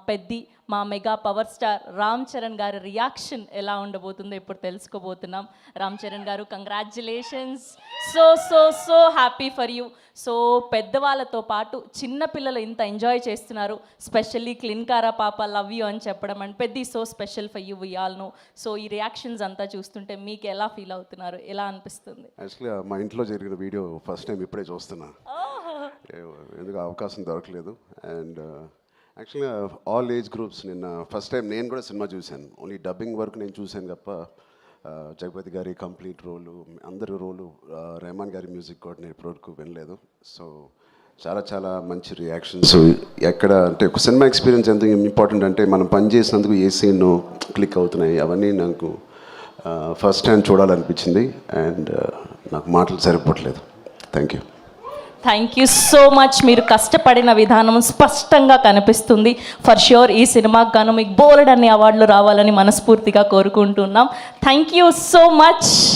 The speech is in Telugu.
పెద్ది మా mega power star Ram Charan గారి రియాక్షన్ ఎలా ఉండబోతుందో ఇప్పుడు తెలుసుకోబోతున్నాం. రామ్ చరణ్ గారు, congratulations, so so so happy for you. So పెద్దవాళ్ళతో పాటు చిన్నపిల్లలు ఇంత ఎంజాయ్ చేస్తున్నారు, స్పెషల్లీ క్లిన్కారా పాప లవ్ యూ అని చెప్పడం and Peddi so special for you, we all know. So ఈ రియాక్షన్స్ అంతా చూస్తుంటే మీకు ఎలా ఫీల్ అవుతున్నారు, ఎలా అనిపిస్తుంది? యాక్చువల్గా మా ఇంట్లో జరిగిన వీడియో ఫస్ట్ టైం ఇప్పుడే చూస్తున్నా, ఎందుకు అవకాశం దొరకలేదు. అండ్ యాక్చువల్గా ఆల్ ఏజ్ గ్రూప్స్ నిన్న ఫస్ట్ టైం నేను కూడా సినిమా చూశాను. ఓన్లీ డబ్బింగ్ వర్క్ నేను చూశాను తప్ప జగపతి గారి కంప్లీట్ రోలు, అందరి రోలు, రెహమాన్ గారి మ్యూజిక్ కూడా నేను ఇప్పటివరకు వినలేదు. సో చాలా చాలా మంచి రియాక్షన్స్. ఎక్కడ అంటే ఒక సినిమా ఎక్స్పీరియన్స్ ఎంత ఇంపార్టెంట్ అంటే మనం పని చేసినందుకు ఏ సీన్ క్లిక్ అవుతున్నాయి అవన్నీ నాకు ఫస్ట్ హ్యాండ్ చూడాలనిపించింది. అండ్ నాకు మాటలు సరిపోవట్లేదు. Thank you. Thank you so much. మీరు కష్టపడిన విధానం స్పష్టంగా కనిపిస్తుంది. ఫర్ ష్యూర్ ఈ సినిమాకి గాను మీకు బోలెడ్ అన్ని అవార్డులు రావాలని మనస్ఫూర్తిగా కోరుకుంటున్నాం. Thank you so much.